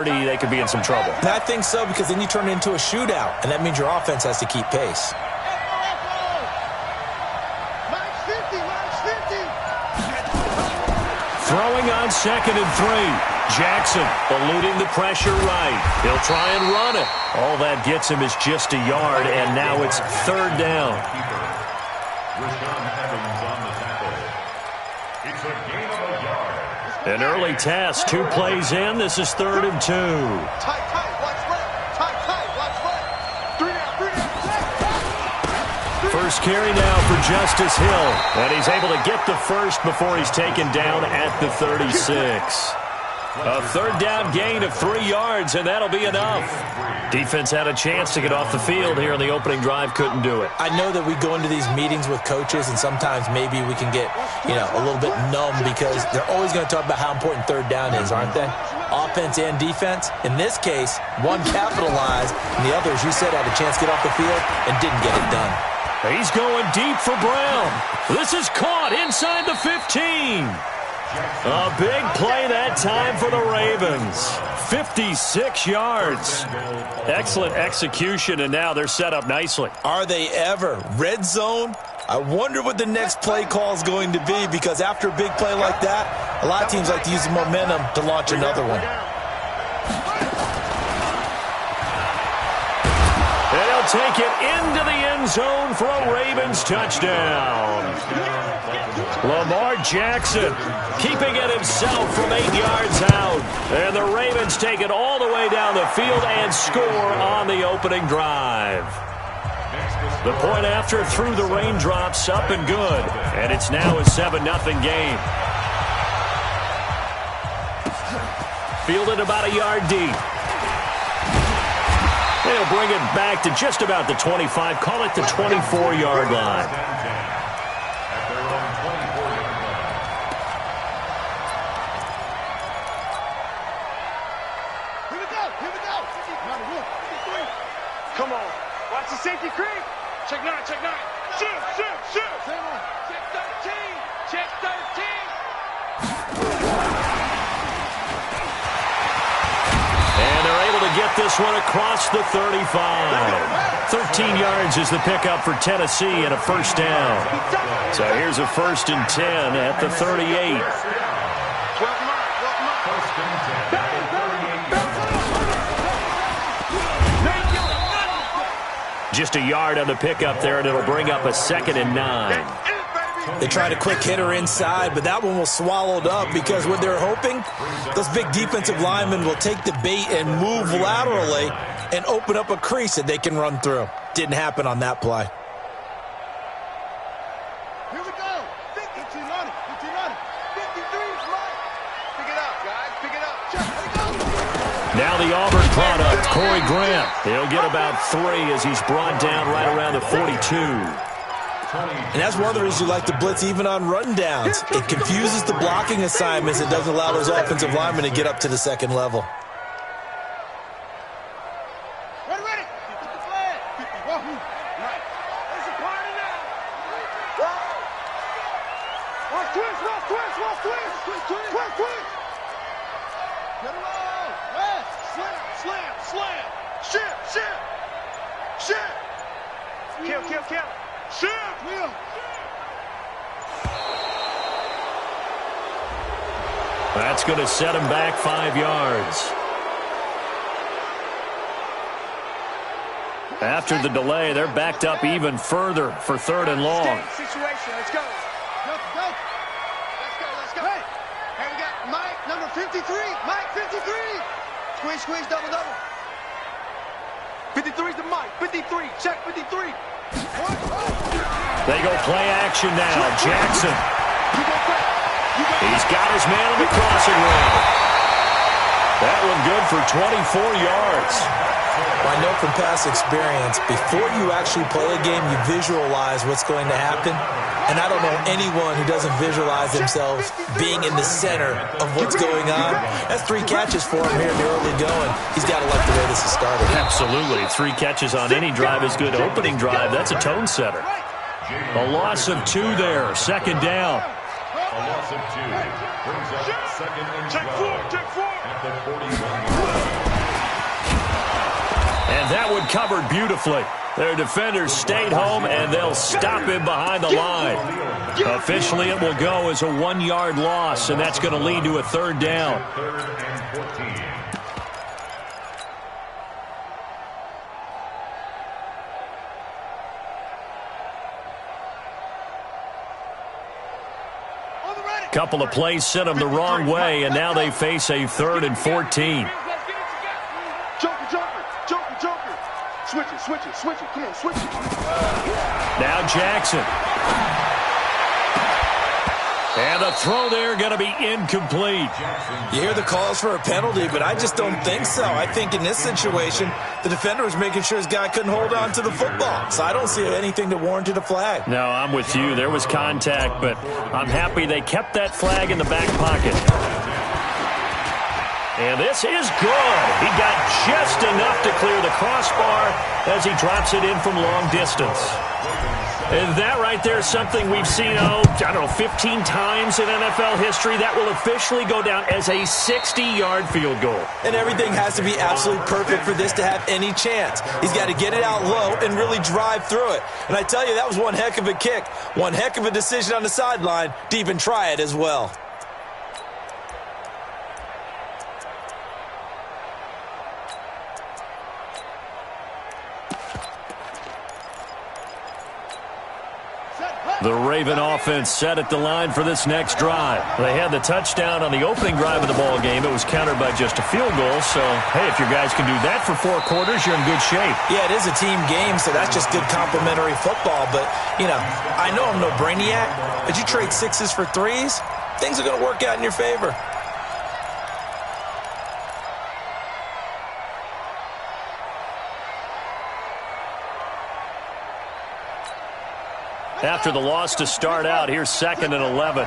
they could be in some trouble. I think so, because then you turn it into a shootout, and that means your offense has to keep pace. Throwing on 2nd and 3. Jackson eluding the pressure right. He'll try and run it. All that gets him is just a yard, and now it's 3rd down. An early test, 2 plays in. This is 3rd and 2. First carry now for Justice Hill. And he's able to get the first before he's taken down at the 36. A 3rd down gain of 3 yards, and that'll be enough. Defense had a chance to get off the field here in the opening drive, couldn't do it. I know that we go into these meetings with coaches, and sometimes maybe we can get, a little bit numb because they're always going to talk about how important 3rd down is, aren't they? Offense and defense. In this case, one capitalized, and the other, as you said, had a chance to get off the field and didn't get it done. He's going deep for Brown. This is caught inside the 15. A big play that time for the Ravens. 56 yards. Excellent execution, and now they're set up nicely. Are they ever? Red zone? I wonder what the next play call is going to be, because after a big play like that, a lot of teams like to use the momentum to launch another one. And he'll take it into the end zone for a Ravens touchdown. Lamar Jackson keeping it himself from 8 yards out. And the Ravens take it all the way down the field and score on the opening drive. The point after through the raindrops, up and good. And it's now a 7-0 game. Fielded about a yard deep. They'll bring it back to just about the 25. Call it the 24-yard line. Come on. Watch the safety creep. Check 9, check 9. Shoot, shoot, shoot. Check 13. Check 13. And they're able to get this one across the 35. 13 yards is the pickup for Tennessee and a first down. So here's a 1st and 10 at the 38. Just a yard on the pickup there, and it'll bring up a 2nd and 9. They tried a quick hitter inside, but that one was swallowed up because what they're hoping, those big defensive linemen will take the bait and move laterally and open up a crease that they can run through. Didn't happen on that play. Here we go. 52 on it. 52 on it. 53 is right. Pick it up, guys. Pick it up. Check. Now the Auburn product, Corey Grant. He'll get about 3 as he's brought down right around the 42. And that's one of the reasons you like to blitz even on run downs. It confuses the blocking assignments. It doesn't allow those offensive linemen to get up to the second level. Ready, ready. Get the flag. 51. Right. It's a party now. Watch twist, watch twist, watch twist. Twist, twist, twist, twist. Get him out. Right. Slam, slam, slam. Shit, shit. Shit. Kill, kill, kill. Shit. Will. That's going to set him back 5 yards. After the delay, they're backed up even further for 3rd and long. Situation. Let's go. Go, go. Let's go, let's go. Hey, we got Mike, number 53. Mike, 53. Squeeze, squeeze, double, double. 53's the Mike. 53. Check 53. They go play action now. Jackson. He's got his man on the crossing route. That one good for 24 yards. I know from past experience, before you actually play a game, you visualize what's going to happen. And I don't know anyone who doesn't visualize themselves being in the center of what's going on. That's 3 catches for him here in the early going. He's got to like the way this is started. Absolutely. 3 catches on any drive is good. Opening drive, that's a tone setter. A loss of 2 there. 2nd down. loss of 2. Brings up 2nd and 12 at the 41. And that one covered beautifully. Their defenders stayed home, and they'll stop him behind the line. Officially, it will go as a 1-yard loss, and that's going to lead to a 3rd down. 3rd and 14. Couple of plays sent them the wrong way, and now they face a 3rd and 14. Joker. Switch it. Come on, switch it. Now Jackson. And the throw there going to be incomplete. You hear the calls for a penalty, but I just don't think so. I think in this situation, the defender was making sure his guy couldn't hold on to the football. So I don't see anything that warranted a flag. No, I'm with you. There was contact, but I'm happy they kept that flag in the back pocket. And this is good. He got just enough to clear the crossbar as he drops it in from long distance. And that right there is something we've seen, 15 times in NFL history. That will officially go down as a 60-yard field goal. And everything has to be absolutely perfect for this to have any chance. He's got to get it out low and really drive through it. And I tell you, that was one heck of a kick. One heck of a decision on the sideline to even try it as well. The Raven offense set at the line for this next drive. They had the touchdown on the opening drive of the ball game. It was countered by just a field goal. So, hey, if your guys can do that for 4 quarters, you're in good shape. Yeah, it is a team game, so that's just good complimentary football. But, I know I'm no brainiac, but you trade 6s for 3s, things are going to work out in your favor. After the loss to start out, here's 2nd and 11.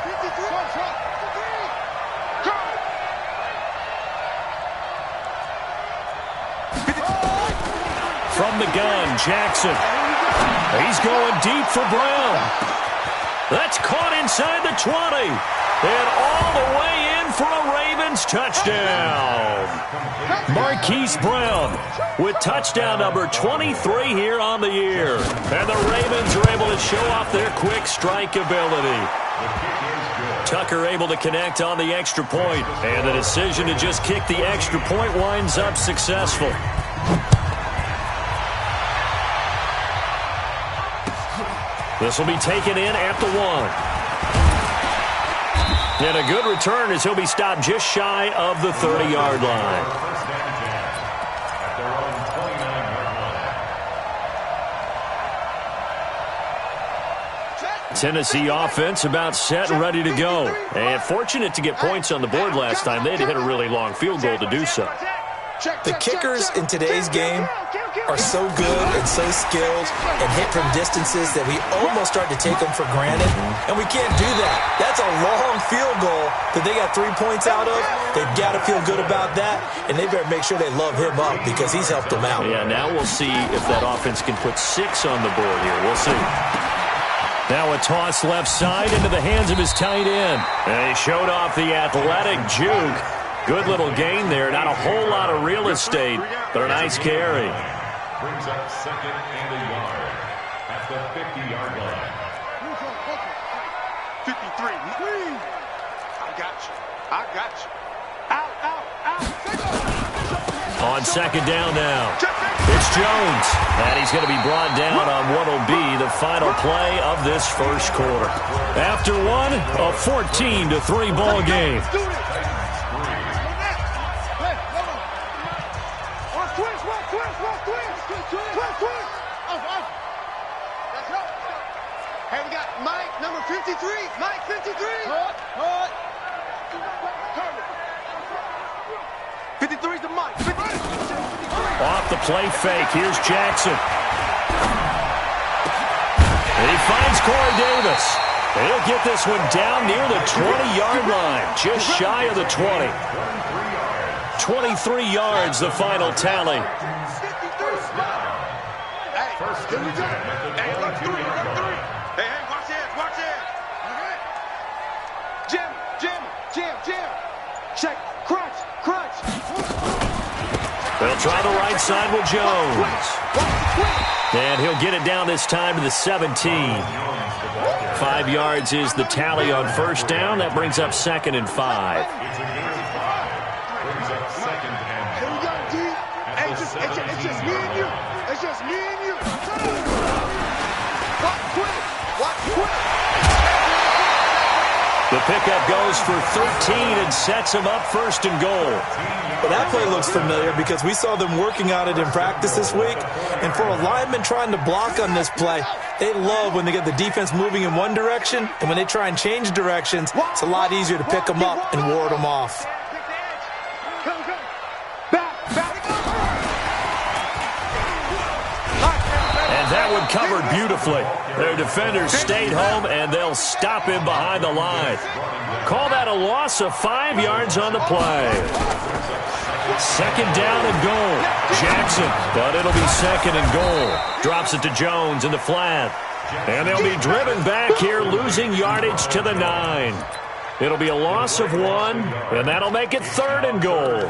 From the gun, Jackson. He's going deep for Brown. That's caught inside the 20. And all the way in for a Ravens touchdown. Marquise Brown with touchdown number 23 here on the year. And the Ravens are able to show off their quick strike ability. Tucker able to connect on the extra point. And the decision to just kick the extra point winds up successful. This will be taken in at the 1. And a good return as he'll be stopped just shy of the 30-yard line. Tennessee offense about set and ready to go. And fortunate to get points on the board last time. They had to hit a really long field goal to do so. The kickers in today's game are so good and so skilled and hit from distances that we almost start to take them for granted, and we can't do that. That's a long field goal that they got 3 points out of. They've got to feel good about that, and they better make sure they love him up because he's helped them out. Yeah, now we'll see if that offense can put 6 on the board here. We'll see. Now a toss left side into the hands of his tight end. And he showed off the athletic juke. Good little gain there. Not a whole lot of real estate, but a nice carry. Brings up 2nd and a yard at the 50-yard line. 53. I got you. Out. On 2nd down now. It's Jones. And he's going to be brought down on what will be the final play of this first quarter. After one, a 14-3 ball game. Hey, we got Mike, number 53. Mike, 53. 53's the Mike. 53. Off the play fake. Here's Jackson. And he finds Corey Davis. And he'll get this one down near the 20-yard line. Just shy of the 20. 23 yards, the final tally. jam, jam. Check, crunch, crunch. They'll try the right side with Jones. And he'll get it down this time to the 17. 5 yards is the tally on first down. That brings up 2nd and 5. Here we go, D. Hey, it's just me and you. It's just me and you. Watch quick. Watch quick. The pickup goes for 13 and sets him up 1st and goal. Well, that play looks familiar because we saw them working on it in practice this week. And for a lineman trying to block on this play, they love when they get the defense moving in one direction. And when they try and change directions, it's a lot easier to pick them up and ward them off. And that one covered beautifully. Their defenders stayed home, and they'll stop him behind the line. Call that a loss of 5 yards on the play. 2nd down and goal. Jackson, but it'll be 2nd and goal. Drops it to Jones in the flat. And they'll be driven back here, losing yardage to the 9. It'll be a loss of 1, and that'll make it 3rd and goal.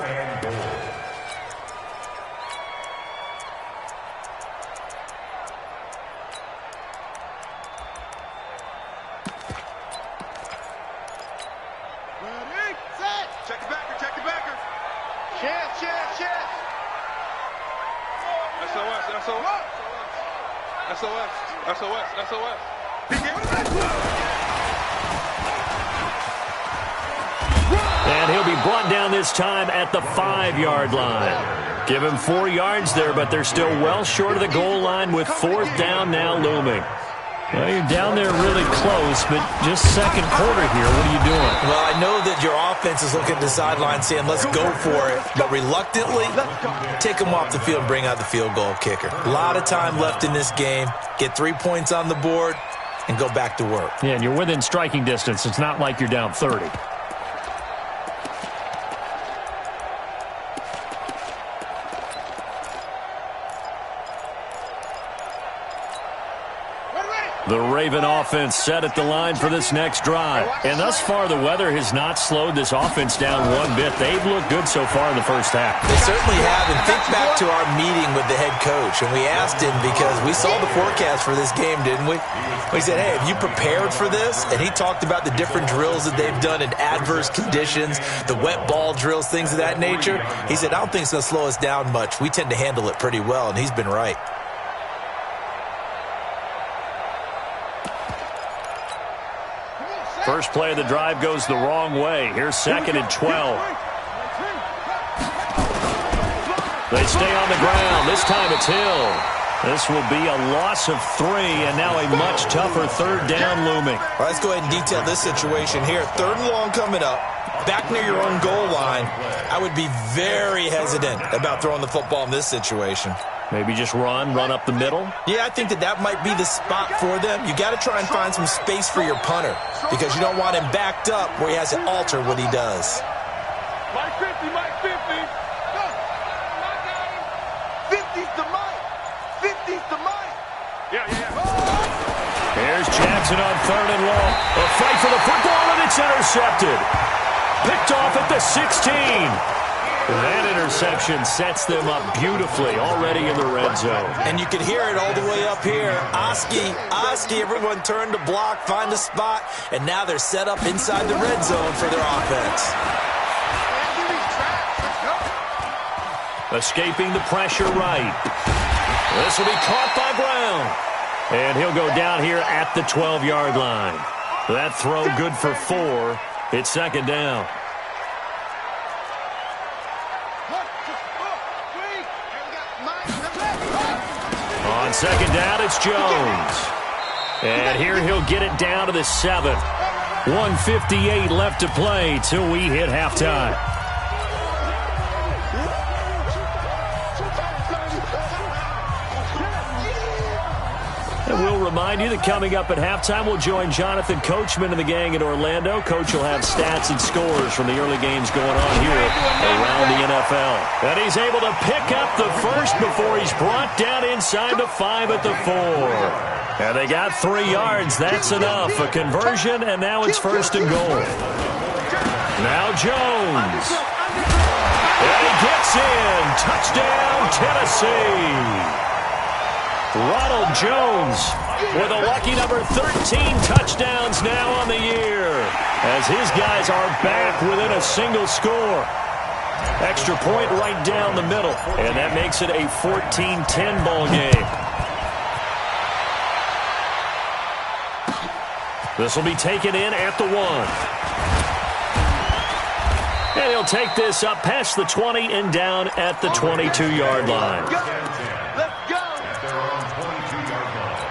SOS. And he'll be brought down this time at the 5-yard line. Give him 4 yards there, but they're still well short of the goal line with 4th down now looming. Well, you're down there really close, but just 2nd quarter here. What are you doing? Well, I know that your offense is looking at the sideline saying, let's go for it. But reluctantly, take them off the field and bring out the field goal kicker. A lot of time left in this game. Get 3 points on the board and go back to work. Yeah, and you're within striking distance. It's not like you're down 30. The Raven offense set at the line for this next drive. And thus far, the weather has not slowed this offense down one bit. They've looked good so far in the first half. They certainly have. And think back to our meeting with the head coach. And we asked him because we saw the forecast for this game, didn't we? We said, hey, have you prepared for this? And he talked about the different drills that they've done in adverse conditions, the wet ball drills, things of that nature. He said, I don't think it's going to slow us down much. We tend to handle it pretty well, and he's been right. First play of the drive goes the wrong way. Here's 2nd and 12. They stay on the ground. This time it's Hill. This will be a loss of 3, and now a much tougher 3rd down looming. All right, let's go ahead and detail this situation here. 3rd and long coming up. Back near your own goal line. I would be very hesitant about throwing the football in this situation. Maybe just run up the middle? Yeah, I think that might be the spot for them. You got to try and find some space for your punter because you don't want him backed up where he has to alter what he does. Mike 50, Mike 50. 50's the Mike. 50's the Mike. Yeah. Here's Jackson on 3rd and long. A fight for the football, and it's intercepted. Picked off at the 16. That interception sets them up beautifully already in the red zone. And you can hear it all the way up here. Oski, everyone turned to block, find a spot, and now they're set up inside the red zone for their offense. Escaping the pressure right. This will be caught by Brown. And he'll go down here at the 12-yard line. That throw good for 4. It's 2nd down. On 2nd down, it's Jones. And here he'll get it down to the 7. 1:58 left to play till we hit halftime. And we'll remind you that coming up at halftime, we'll join Jonathan Coachman and the gang in Orlando. Coach will have stats and scores from the early games going on here around the NFL. And he's able to pick up the first before he's brought down inside the 5 at the 4. And they got 3 yards. That's enough. A conversion, and now it's 1st and goal. Now Jones. And he gets in. Touchdown, Tennessee. Ronald Jones with a lucky number 13 touchdowns now on the year, as his guys are back within a single score. Extra point right down the middle, and that makes it a 14-10 ball game. This will be taken in at the 1. And he'll take this up past the 20 and down at the 22-yard line. Let's go. At their own 22-yard line.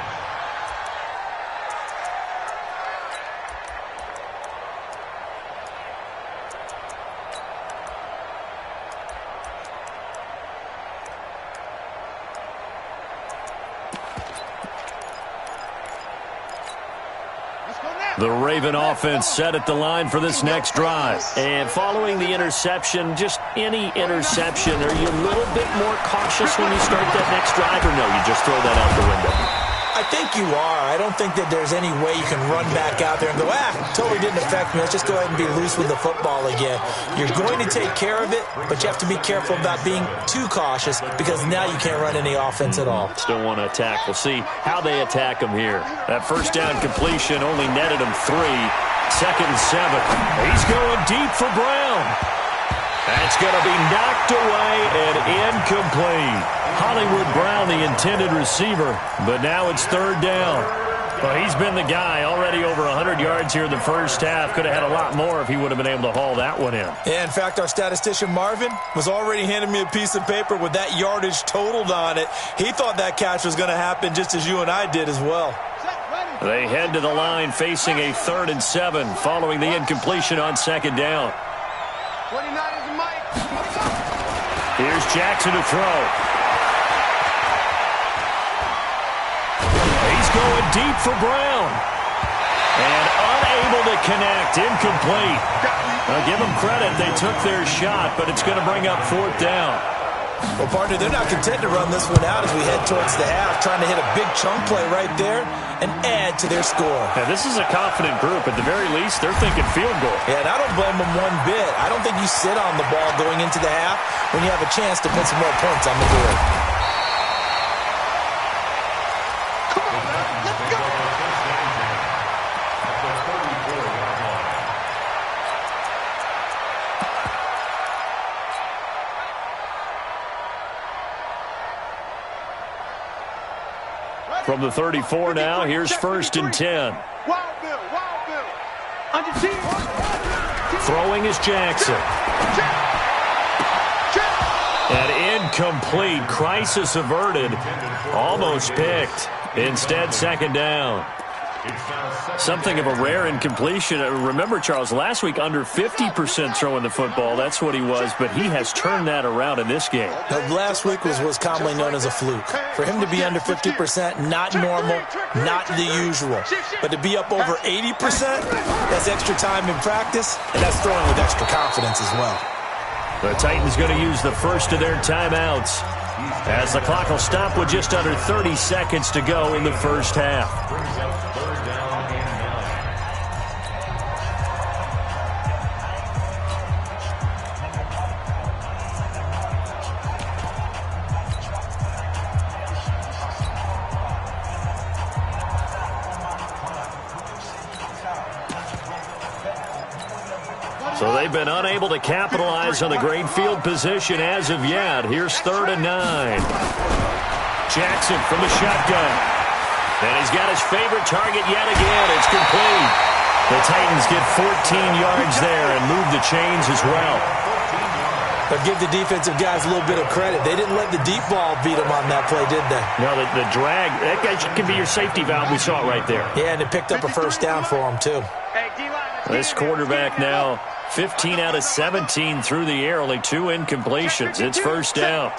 The Raven offense set at the line for this next drive. And following the interception, just any interception, are you a little bit more cautious when you start that next drive, or no, you just throw that out the window? I think you are. I don't think that there's any way you can run back out there and go, totally didn't affect me. Let's just go ahead and be loose with the football again. You're going to take care of it, but you have to be careful about being too cautious, because now you can't run any offense at all. Still want to attack. We'll see how they attack him here. That first down completion only netted him 3. 2nd and 7. He's going deep for Brown. That's going to be knocked away and incomplete. Hollywood Brown, the intended receiver, but now it's 3rd down. Well, he's been the guy, already over 100 yards here in the first half. Could have had a lot more if he would have been able to haul that one in. Yeah, in fact, our statistician Marvin was already handing me a piece of paper with that yardage totaled on it. He thought that catch was going to happen just as you and I did as well. They head to the line facing a 3rd and 7 following the incompletion on 2nd down. 29 is Mike. Here's Jackson to throw. He's going deep for Brown. And unable to connect. Incomplete. Now, give them credit. They took their shot, but it's going to bring up 4th down. Well, partner, they're not content to run this one out as we head towards the half, trying to hit a big chunk play right there and add to their score. Now, this is a confident group. At the very least, they're thinking field goal. Yeah, and I don't blame them one bit. I don't think you sit on the ball going into the half when you have a chance to put some more points on the board. Come on, man. Let's go. From the 34 now, here's 1st and 10. Wild Bill. Under team. Throwing is Jackson. And incomplete. Crisis averted. Almost picked. Instead, 2nd down. Something of a rare incompletion. Remember, Charles, last week under 50% throwing the football. That's what he was, but he has turned that around in this game. Last week was commonly known as a fluke. For him to be under 50%, not normal, not the usual. But to be up over 80%, that's extra time in practice, and that's throwing with extra confidence as well. The Titans going to use the first of their timeouts, as the clock will stop with just under 30 seconds to go in the first half. So they've been unable to capitalize on the great field position as of yet. Here's 3rd and 9. Jackson from the shotgun. And he's got his favorite target yet again. It's complete. The Titans get 14 yards there and move the chains as well. But give the defensive guys a little bit of credit. They didn't let the deep ball beat them on that play, did they? No, the drag, that guy can be your safety valve. We saw it right there. Yeah, and it picked up a 1st down for them, too. This quarterback now 15 out of 17 through the air, only 2 incompletions. It's 1st down.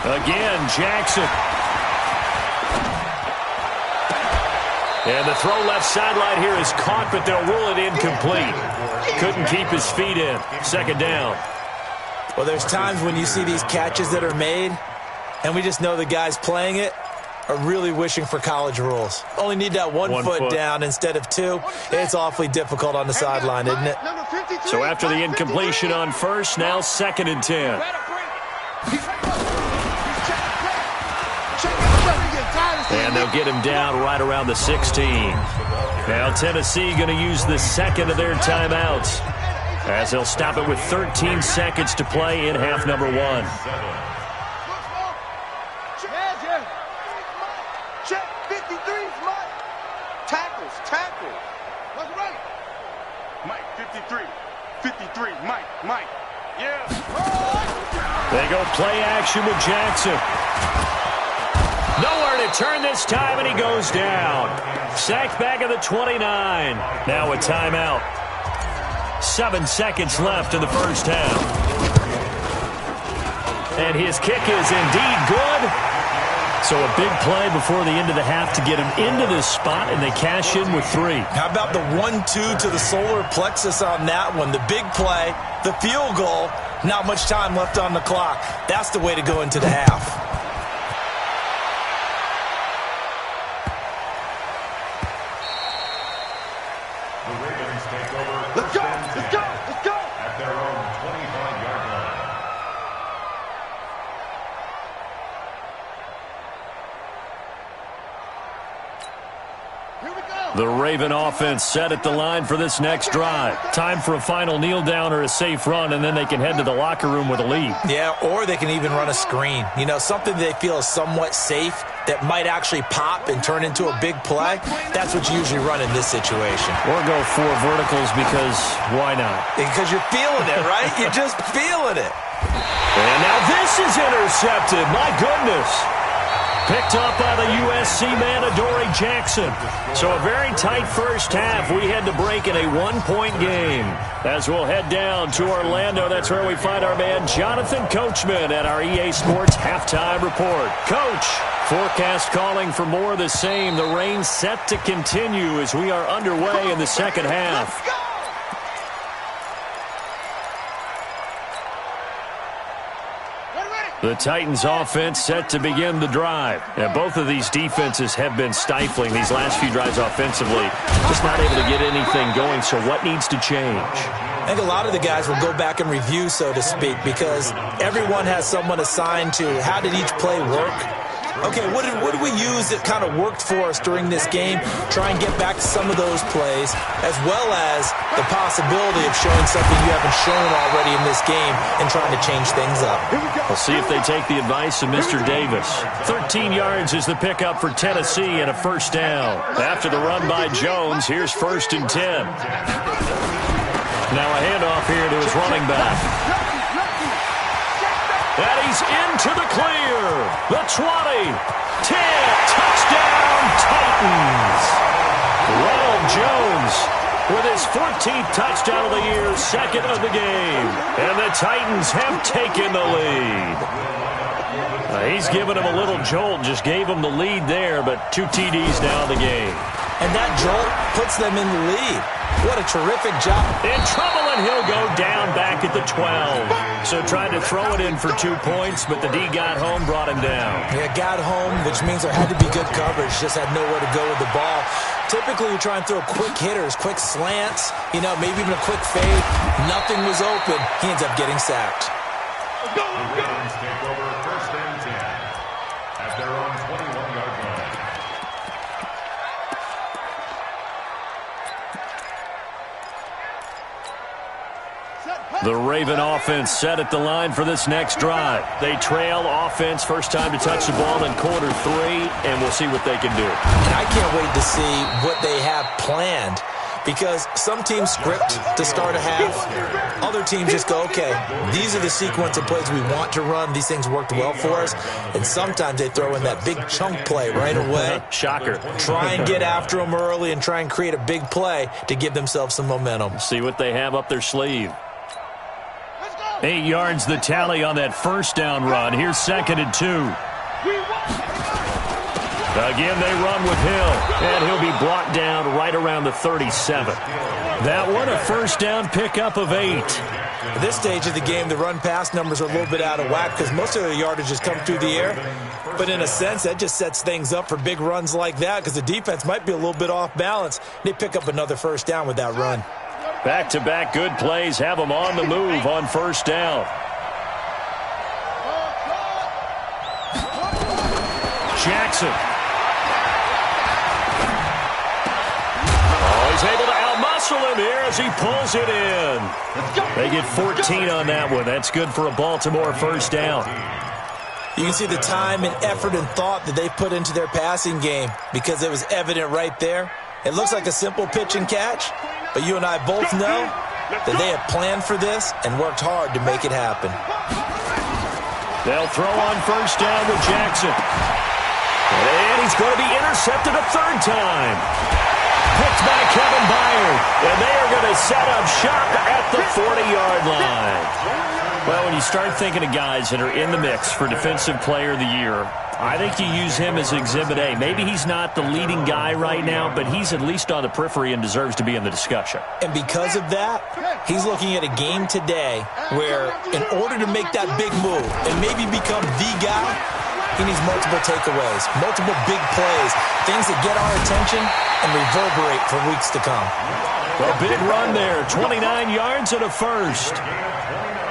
Again, Jackson. And the throw left sideline here is caught, but they'll rule it incomplete. Couldn't keep his feet in. 2nd down. Well, there's times when you see these catches that are made, and we just know the guy's playing it, are really wishing for college rules. Only need that one foot down instead of two. It's awfully difficult on the sideline, isn't it? So after the incompletion on first, now 2nd and 10. And they'll get him down right around the 16. Now Tennessee going to use the second of their timeouts, as they'll stop it with 13 seconds to play in half number 1. Check 53's Mike. Tackles. Let's run it. Mike, 53. 53, Mike. Yeah. They go play action with Jackson. Nowhere to turn this time, and he goes down. Sacked back at the 29. Now a timeout. 7 seconds left in the first half. And his kick is indeed good. So a big play before the end of the half to get him into this spot, and they cash in with 3. How about the 1-2 to the solar plexus on that one? The big play, the field goal, not much time left on the clock. That's the way to go into the half. Let's go. At their own 25-yard line. Here we go. The Raven offense set at the line for this next drive. Time for a final kneel down or a safe run, and then they can head to the locker room with a lead. Yeah, or they can even run a screen. You know, something they feel is somewhat safe that might actually pop and turn into a big play. That's what you usually run in this situation. Or go 4 verticals, because why not? Because you're feeling it, right? You're just feeling it. And now this is intercepted. My goodness. Picked up by the USC man, Adoree Jackson. So a very tight first half. We had to break in a 1-point game. As we'll head down to Orlando, that's where we find our man Jonathan Coachman at our EA Sports Halftime Report. Coach, forecast calling for more of the same. The rain set to continue as we are underway in the second half. The Titans offense set to begin the drive. And both of these defenses have been stifling these last few drives offensively. Just not able to get anything going, so what needs to change? I think a lot of the guys will go back and review, so to speak, because everyone has someone assigned to how did each play work. Okay, what did we use that kind of worked for us during this game? Try and get back to some of those plays, as well as the possibility of showing something you haven't shown already in this game and trying to change things up. We'll see if they take the advice of Mr. Davis. 13 yards is the pickup for Tennessee and a first down. After the run by Jones, here's 1st and 10. Now a handoff here to his running back. And he's into the clear. The 20, 10, touchdown Titans. Ronald Jones with his 14th touchdown of the year, 2nd of the game. And the Titans have taken the lead. He's given him a little jolt, just gave him the lead there, but 2 TDs now in the game. And that jolt puts them in the lead. What a terrific job. In trouble, and he'll go down back at the 12. So tried to throw it in for 2 points, but the D got home, brought him down. Yeah, got home, which means there had to be good coverage. Just had nowhere to go with the ball. Typically, you try and throw quick hitters, quick slants, you know, maybe even a quick fade. Nothing was open. He ends up getting sacked. The Ravens take over 1st and 10 at their own 21-yard line. The Raven offense set at the line for this next drive. They trail offense, first time to touch the ball in quarter 3, and we'll see what they can do. And I can't wait to see what they have planned, because some teams script to start a half. Other teams just go, okay, these are the sequence of plays we want to run. These things worked well for us. And sometimes they throw in that big chunk play right away. Shocker. Try and get after them early and try and create a big play to give themselves some momentum. See what they have up their sleeve. 8 yards the tally on that first down run. Here's 2nd and 2. Again, they run with Hill, and he'll be brought down right around the 37. That one, a first down pickup of 8. At this stage of the game, the run-pass numbers are a little bit out of whack because most of the yardage has come through the air. But in a sense, that just sets things up for big runs like that because the defense might be a little bit off balance. They pick up another first down with that run. Back-to-back good plays have them on the move on first down. Jackson. Oh, he's able to outmuscle him here as he pulls it in. They get 14 on that one. That's good for a Baltimore first down. You can see the time and effort and thought that they put into their passing game because it was evident right there. It looks like a simple pitch and catch, but you and I both know that they have planned for this and worked hard to make it happen. They'll throw on first down with Jackson. And he's going to be intercepted a third time. Picked by Kevin Byard. And they are going to set up shop at the 40-yard line. Well, when you start thinking of guys that are in the mix for Defensive Player of the Year, I think you use him as Exhibit A. Maybe he's not the leading guy right now, but he's at least on the periphery and deserves to be in the discussion. And because of that, he's looking at a game today where in order to make that big move and maybe become the guy, he needs multiple takeaways, multiple big plays, things that get our attention and reverberate for weeks to come. A big run there, 29 yards and a first.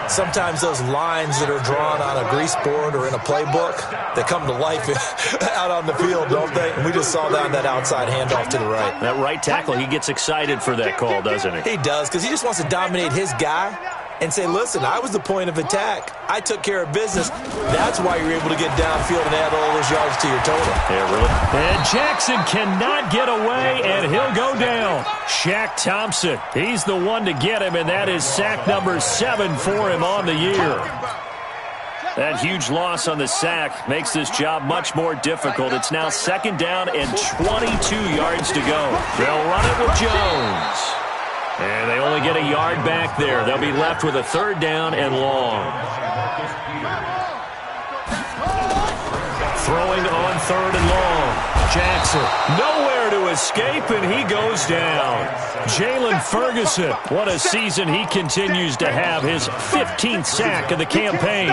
Sometimes those lines that are drawn on a grease board or in a playbook, they come to life out on the field, don't they? And we just saw that on that outside handoff to the right. That right tackle, he gets excited for that call, doesn't he? He does, because he just wants to dominate his guy and say, listen, I was the point of attack. I took care of business. That's why you're able to get downfield and add all those yards to your total. Yeah, really. And Jackson cannot get away, and he'll go down. Shaq Thompson, he's the one to get him, and that is sack number 7 for him on the year. That huge loss on the sack makes this job much more difficult. It's now second down and 22 yards to go. They'll run it with Jones. And they only get a yard back there. They'll be left with a third down and long. Throwing on third and long. Jackson, nowhere to escape, and he goes down. Jalen Ferguson, what a season he continues to have. His 15th sack of the campaign.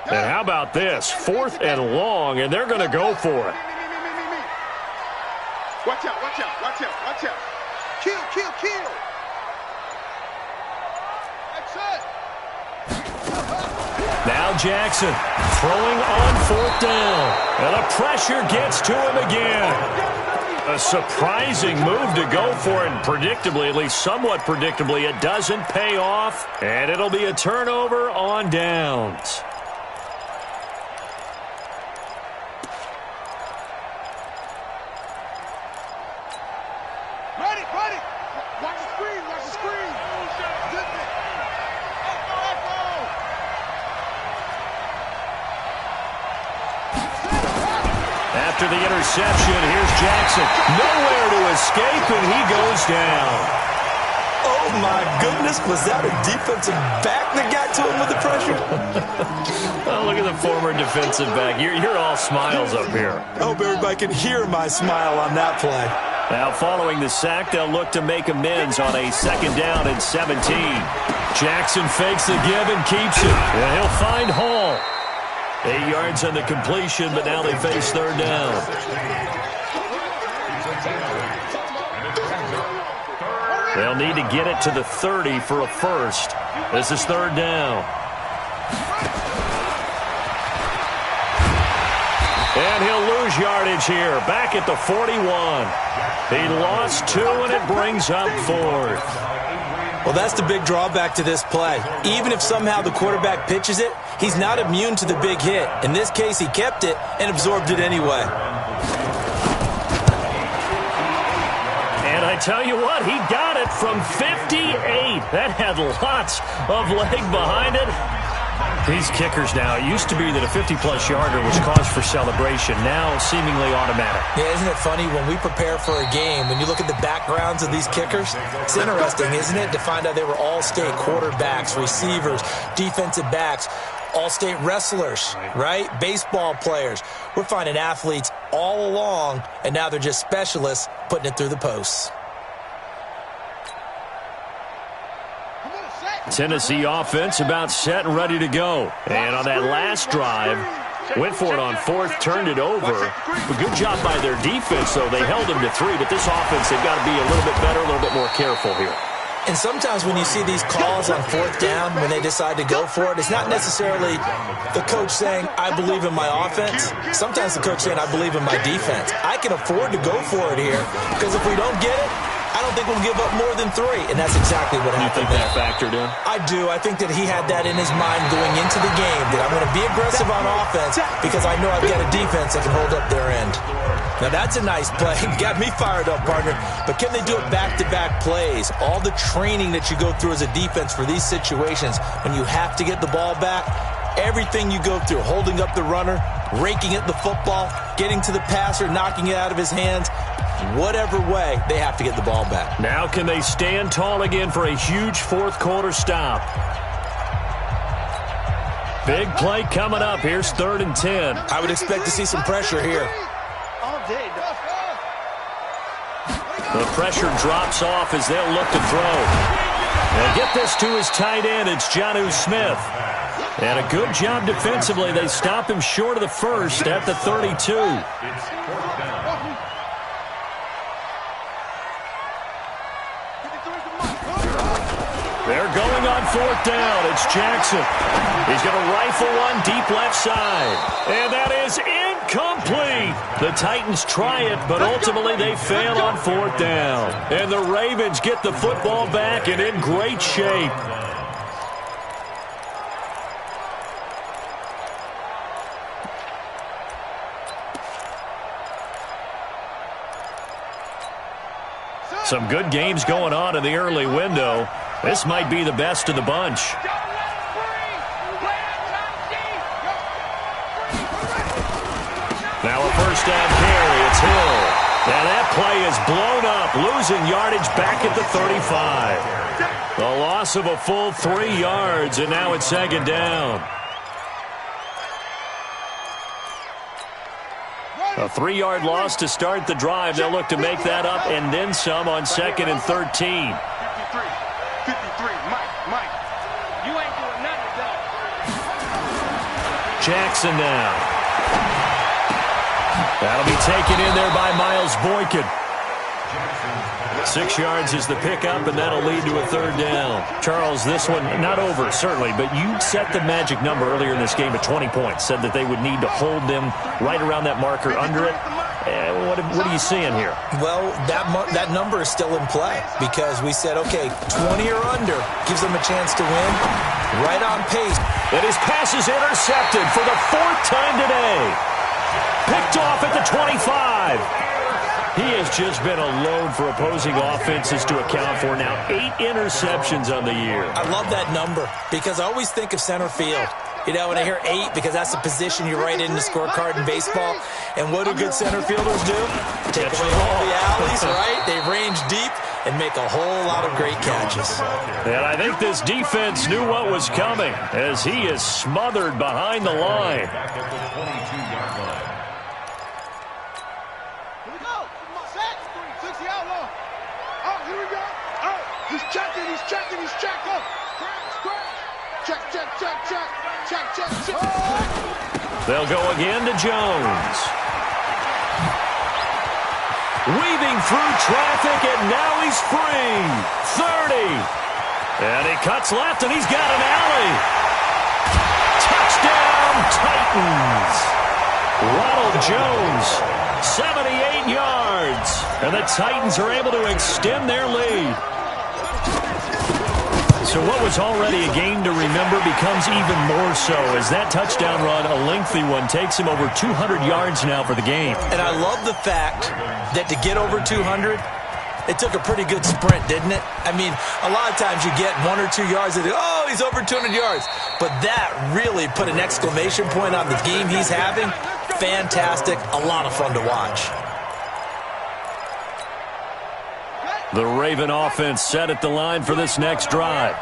And how about this? 4th and long, and they're going to go for it. Watch out, watch out, watch out, watch out. Kill, kill, kill. That's it. Now Jackson throwing on 4th down. And the pressure gets to him again. A surprising move to go for it, and predictably, at least somewhat predictably, it doesn't pay off, and it'll be a turnover on downs. After the interception, here's Jackson. Nowhere to escape, and he goes down. Oh, my goodness. Was that a defensive back that got to him with the pressure? Oh, look at the former defensive back. You're all smiles up here. I hope everybody can hear my smile on that play. Now, following the sack, they'll look to make amends on a second down and 17. Jackson fakes the give and keeps it. And he'll find Hall. 8 yards on the completion, but now they face third down. They'll need to get it to the 30 for a first. This is third down. And he'll lose yardage here, back at the 41. He lost 2, and it brings up 4th. Well, that's the big drawback to this play. Even if somehow the quarterback pitches it, he's not immune to the big hit. In this case, he kept it and absorbed it anyway. And I tell you what, he got it from 58. That had lots of leg behind it. These kickers now, it used to be that a 50-plus yarder was cause for celebration. Now, seemingly automatic. Yeah, isn't it funny when we prepare for a game, when you look at the backgrounds of these kickers, it's interesting, isn't it, to find out they were all-state quarterbacks, receivers, defensive backs, all-state wrestlers, right? Baseball players. We're finding athletes all along, and now they're just specialists putting it through the posts. Tennessee offense about set and ready to go. And on that last drive, went for it on fourth, turned it over. A good job by their defense, though. They held them to 3, but this offense, they've got to be a little bit better, a little bit more careful here. And sometimes when you see these calls on fourth down, when they decide to go for it, it's not necessarily the coach saying, I believe in my offense. Sometimes the coach saying, I believe in my defense. I can afford to go for it here because if we don't get it, I don't think we'll give up more than 3, and that's exactly what happened. You think that factored in? I do. I think that he had that in his mind going into the game, that I'm going to be aggressive on offense because I know I've got a defense that can hold up their end. Now, that's a nice play. Got me fired up, partner. But can they do it back-to-back plays? All the training that you go through as a defense for these situations, when you have to get the ball back, everything you go through, holding up the runner, raking at the football, getting to the passer, knocking it out of his hands, whatever way, they have to get the ball back. Now can they stand tall again for a huge fourth quarter stop? Big play coming up. Here's 3rd and 10. I would expect to see some pressure here. The pressure drops off as they'll look to throw. They'll get this to his tight end. It's Jonnu Smith. And a good job defensively. They stop him short of the first at the 32. They're going on 4th down. It's Jackson. He's going to rifle one deep left side. And that is incomplete. The Titans try it, but ultimately they fail on 4th down. And the Ravens get the football back and in great shape. Some good games going on in the early window. This might be the best of the bunch. Now a first down carry. It's Hill. Now that play is blown up, losing yardage back at the 35. The loss of a full 3 yards, and now it's 2nd down. A 3-yard loss to start the drive. They'll look to make that up and then some on 2nd and 13. 53, Mike. You ain't doing nothing, though. Jackson now. That'll be taken in there by Miles Boykin. 6 yards is the pickup, and that'll lead to a 3rd down. Charles, this one not over, certainly, but you set the magic number earlier in this game at 20 points, said that they would need to hold them right around that marker under it. What are you seeing here? Well, that number is still in play because we said, okay, 20 or under gives them a chance to win. Right on pace. And his pass is intercepted for the 4th time today. Picked off at the 25. He has just been a load for opposing offenses to account for. Now 8 interceptions on the year. I love that number because I always think of center field. You know, when I hear 8, because that's the position you write in the scorecard in baseball. And what do good center fielders do? Take away all the alleys, right? They range deep and make a whole lot of great catches. And I think this defense knew what was coming as he is smothered behind the line. They'll go again to Jones. Weaving through traffic, and now he's free. 30. And he cuts left, and he's got an alley. Touchdown, Titans. Ronald Jones, 78 yards. And the Titans are able to extend their lead. So what was already a game to remember becomes even more so as that touchdown run, a lengthy one, takes him over 200 yards now for the game. And I love the fact that to get over 200, It took a pretty good sprint, didn't it? I mean, a lot of times you get 1 or 2 yards and, oh, he's over 200 yards. But that really put an exclamation point on the game he's having. Fantastic. A lot of fun to watch. The Raven offense set at the line for this next drive.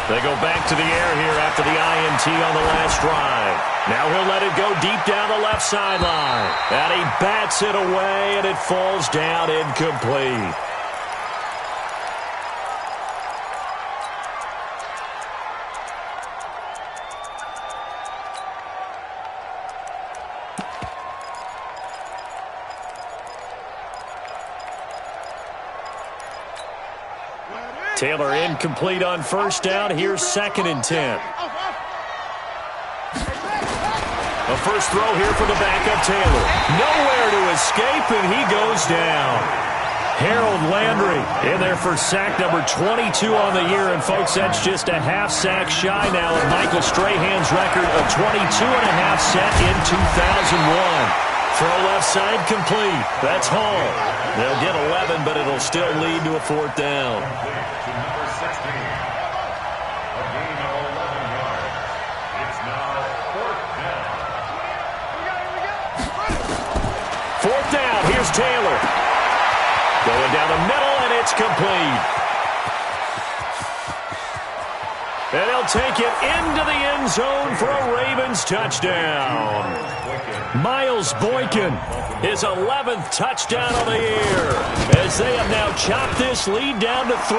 They go back to the air here after the INT on the last drive. Now he'll let it go deep down the left sideline. And he bats it away, and it falls down incomplete. Taylor incomplete on first down. Here's 2nd and 10. A first throw here for the backup Taylor. Nowhere to escape, and he goes down. Harold Landry in there for sack number 22 on the year. And, folks, that's just a half sack shy now of Michael Strahan's record of 22.5 set in 2001. Throw left side complete. That's Hall. They'll get 11, but it'll still lead to a 4th down. To number 16. A gain of 11 yards. It's now 4th down. 4th down. Here's Taylor. Going down the middle, and it's complete. And he'll take it into the end zone for a Ravens touchdown. Miles Boykin, his 11th touchdown of the year, as they have now chopped this lead down to 3.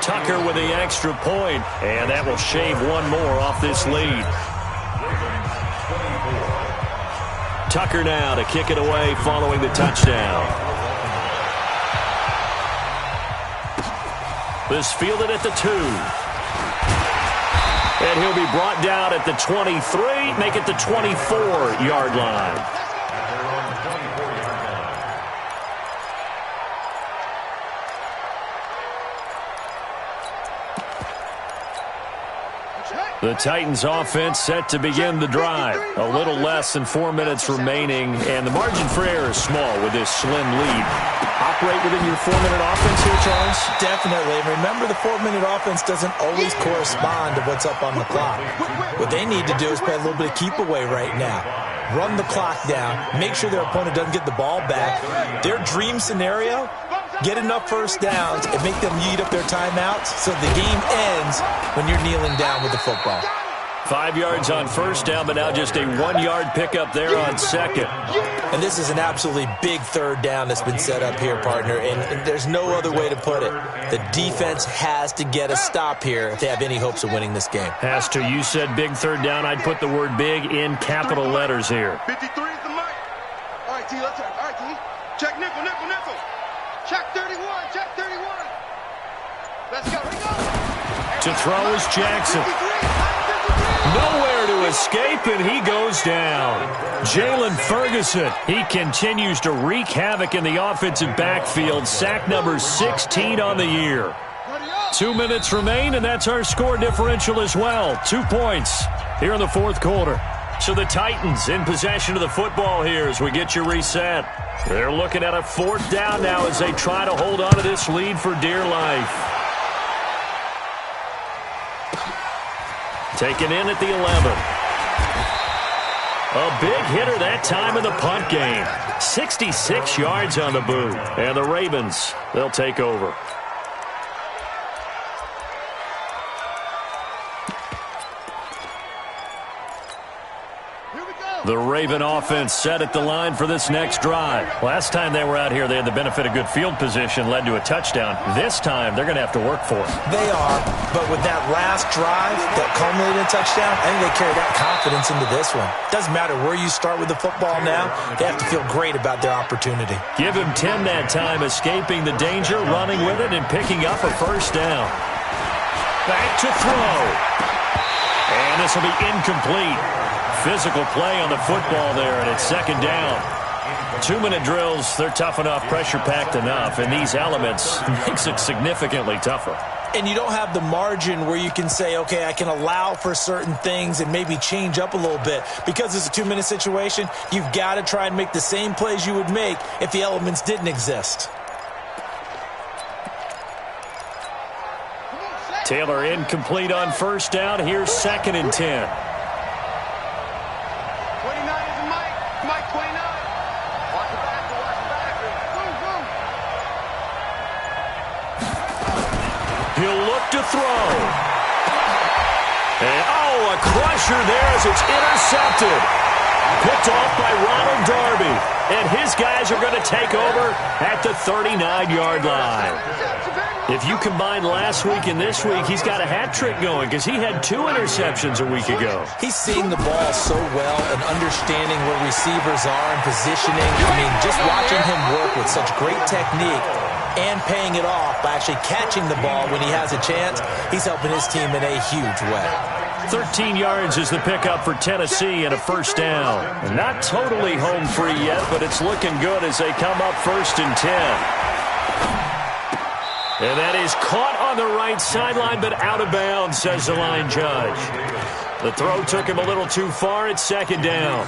Tucker with the extra point, and that will shave one more off this lead. Tucker now to kick it away following the touchdown. This fielded at the 2. And he'll be brought down at the 23, make it the 24-yard line. The Titans offense set to begin the drive. A little less than 4 minutes remaining, and the margin for error is small with this slim lead. Operate within your 4-minute offense here, Charles? Definitely. Remember, the 4-minute offense doesn't always correspond to what's up on the clock. What they need to do is play a little bit of keep away right now. Run the clock down. Make sure their opponent doesn't get the ball back. Their dream scenario, get enough first downs and make them eat up their timeouts so the game ends when you're kneeling down with the football. 5 yards on first down, but now just a 1-yard pickup there on second. And this is an absolutely big 3rd down that's been set up here, partner, and there's no other way to put it. The defense has to get a stop here if they have any hopes of winning this game. Has to. You said big 3rd down. I'd put the word big in capital letters here. 53 is the mic. All right, T, let's check. All right, T. Check nickel, nickel, nickel. Check 31, check 31. Let's go, here we go. To throw is Jackson. Nowhere to escape, and he goes down. Jalen Ferguson, he continues to wreak havoc in the offensive backfield. Sack number 16 on the year. 2 minutes remain, and that's our score differential as well. 2 points here in the 4th quarter. So the Titans in possession of the football here as we get you reset. They're looking at a 4th down now as they try to hold on to this lead for dear life. Taken in at the 11. A big hitter that time in the punt game. 66 yards on the boot. And the Ravens, they'll take over. The Raven offense set at the line for this next drive. Last time they were out here, they had the benefit of good field position, led to a touchdown. This time, they're going to have to work for it. They are, but with that last drive that culminated in a touchdown, I think they carry that confidence into this one. Doesn't matter where you start with the football now, they have to feel great about their opportunity. Give him 10 that time, escaping the danger, running with it, and picking up a first down. Back to throw. And this will be incomplete. Physical play on the football there, and it's 2nd down. 2-minute drills, they're tough enough, pressure-packed enough, and these elements makes it significantly tougher. And you don't have the margin where you can say, okay, I can allow for certain things and maybe change up a little bit. Because it's a 2-minute situation, you've got to try and make the same plays you would make if the elements didn't exist. Taylor incomplete on first down. Here's 2nd and 10. 29 is Mike. Mike 29. Watch it back. Watch it back. Boom, boom. He'll look to throw. And, a crusher there as it's intercepted. Picked off by Ronald Darby. And his guys are going to take over at the 39-yard line. If you combine last week and this week, he's got a hat trick going because he had 2 interceptions a week ago. He's seeing the ball so well and understanding where receivers are and positioning. I mean, just watching him work with such great technique and paying it off by actually catching the ball when he has a chance, he's helping his team in a huge way. 13 yards is the pickup for Tennessee and a first down. Not totally home free yet, but it's looking good as they come up 1st and 10. And that is caught on the right sideline, but out of bounds, says the line judge. The throw took him a little too far. It's 2nd down.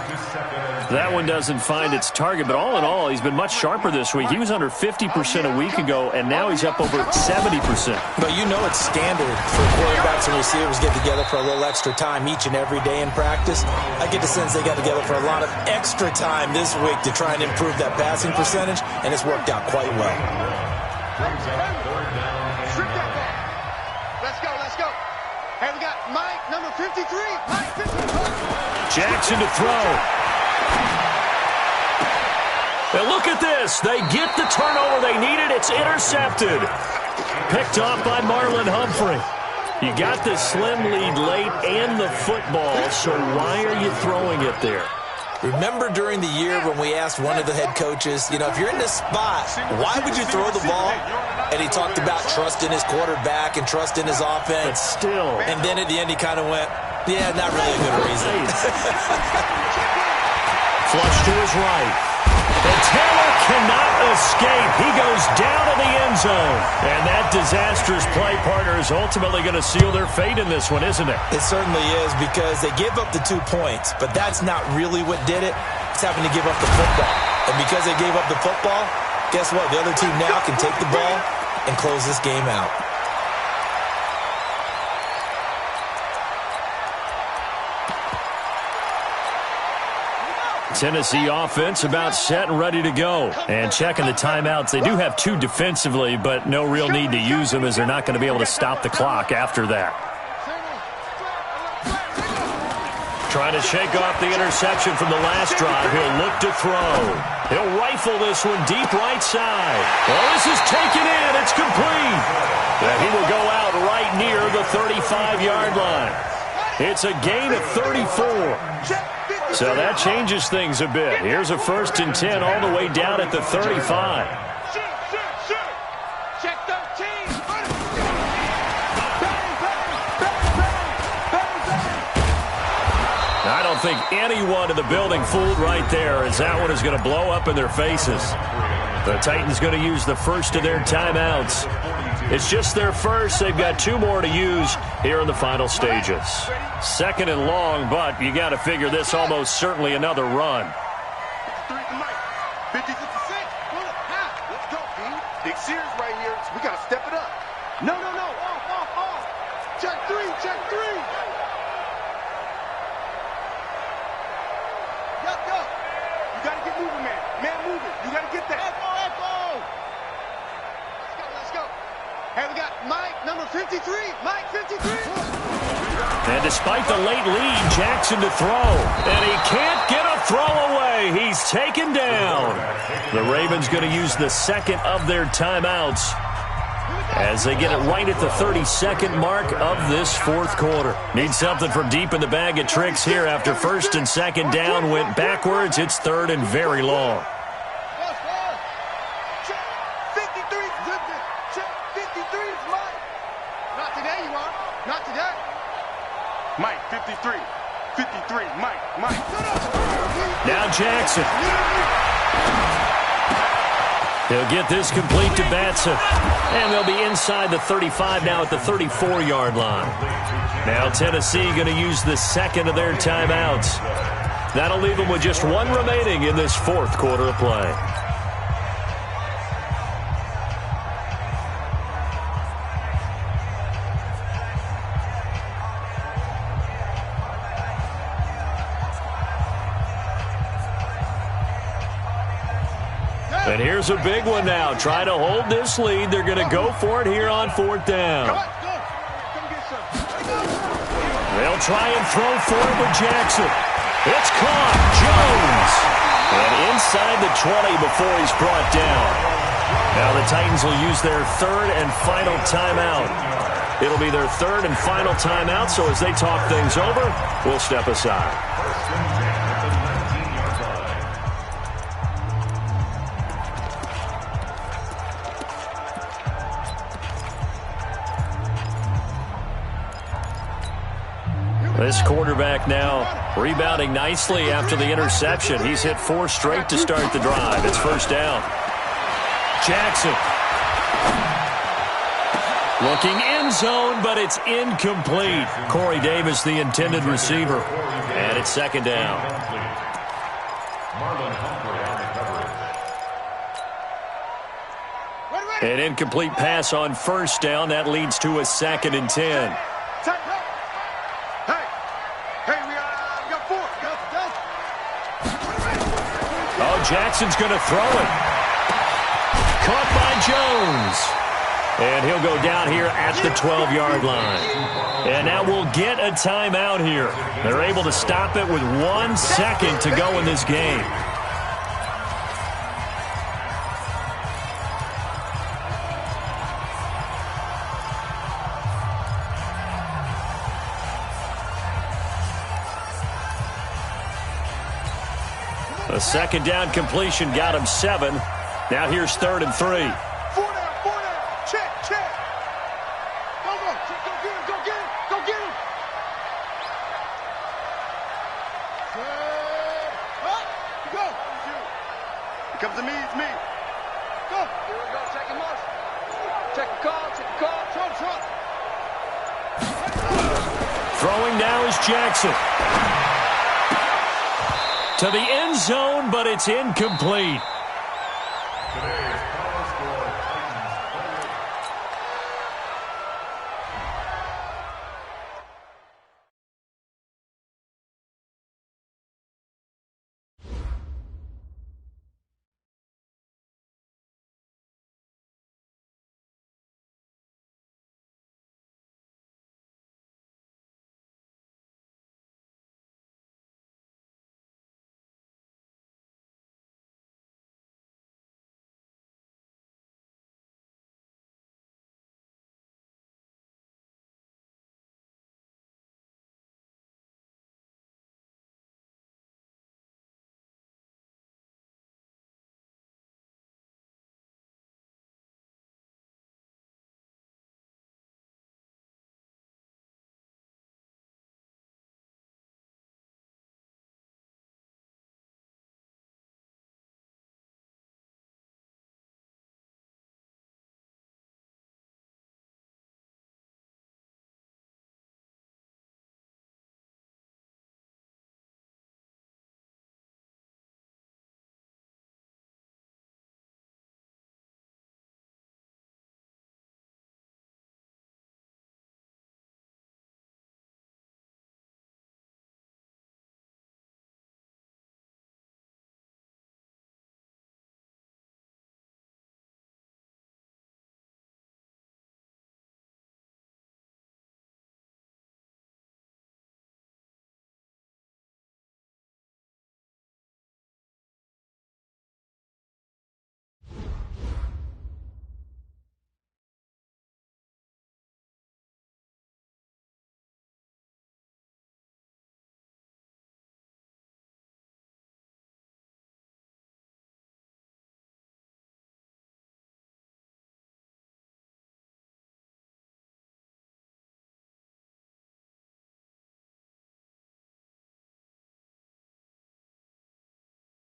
That one doesn't find its target, but all in all, he's been much sharper this week. He was under 50% a week ago, and now he's up over 70%. But you know it's standard for quarterbacks and receivers get together for a little extra time each and every day in practice. I get the sense they got together for a lot of extra time this week to try and improve that passing percentage, and it's worked out quite well. Let's go. Hey, we got Mike, number 53. Mike, 53. Jackson to throw. And look at this. They get the turnover they needed. It's intercepted. Picked off by Marlon Humphrey. You got the slim lead late and the football, so why are you throwing it there? Remember during the year when we asked one of the head coaches, if you're in this spot, why would you throw the ball? And he talked about trust in his quarterback and trust in his offense. But still. And then at the end he kind of went, yeah, not really a good reason. Flush to his right. And Taylor cannot escape. He goes down to the end zone. And that disastrous play partner is ultimately going to seal their fate in this one, isn't it? It certainly is, because they gave up the 2 points, but that's not really what did it. It's having to give up the football. And because they gave up the football, guess what? The other team now can take the ball and close this game out. Tennessee offense about set and ready to go. And checking the timeouts. They do have 2 defensively, but no real need to use them as they're not going to be able to stop the clock after that. Trying to shake off the interception from the last drive. He'll look to throw. He'll rifle this one deep right side. Well, this is taken in. It's complete. And he will go out right near the 35-yard line. It's a gain of 34. So that changes things a bit. Here's a 1st and 10 all the way down at the 35. Check 13. I don't think anyone in the building fooled right there, as that one is going to blow up in their faces. The Titans going to use the first of their timeouts. It's just their first. They've got 2 more to use here in the final stages. 2nd and long, but you got to figure this almost certainly another run. 50 to 6. Let's go, B. Big series right here. We got to step it up. No. Off. Check 3. Go. You got to get moving, man. Man moving. You got to get that. Echo. Let's go. Hey, we got Mike, number 53. Mike, 53. And despite the late lead, Jackson to throw. And he can't get a throw away. He's taken down. The Ravens going to use the 2nd of their timeouts as they get it right at the 32nd mark of this 4th quarter. Need something from deep in the bag of tricks here after 1st and 2nd down went backwards. It's 3rd and very long. Mike, 53. Mike. Now Jackson. He'll get this complete to Batson. And they'll be inside the 35 now at the 34-yard line. Now Tennessee going to use the second of their timeouts. That'll leave them with just one remaining in this fourth quarter of play. And here's a big one now. Try to hold this lead. They're going to go for it here on fourth down. They'll try and throw for it with Jackson. It's caught. Jones. And inside the 20 before he's brought down. Now the Titans will use their third and final timeout. It'll be their third and final timeout, so as they talk things over, we'll step aside. This quarterback now rebounding nicely after the interception. He's hit 4 straight to start the drive. It's first down. Jackson. Looking end zone, but it's incomplete. Corey Davis, the intended receiver. And it's second down. An incomplete pass on first down. That leads to a 2nd and 10. Jackson's going to throw it. Caught by Jones. And he'll go down here at the 12-yard line. And now we'll get a timeout here. They're able to stop it with 1 second to go in this game. A second down completion got him 7. Now here's 3rd and 3. 4 down. Check. Go get him. Go get him. Go. Here comes to me. It's me. Go. Here we go. Check him off. Check the call. Throwing now is Jackson. To the end zone, but it's incomplete.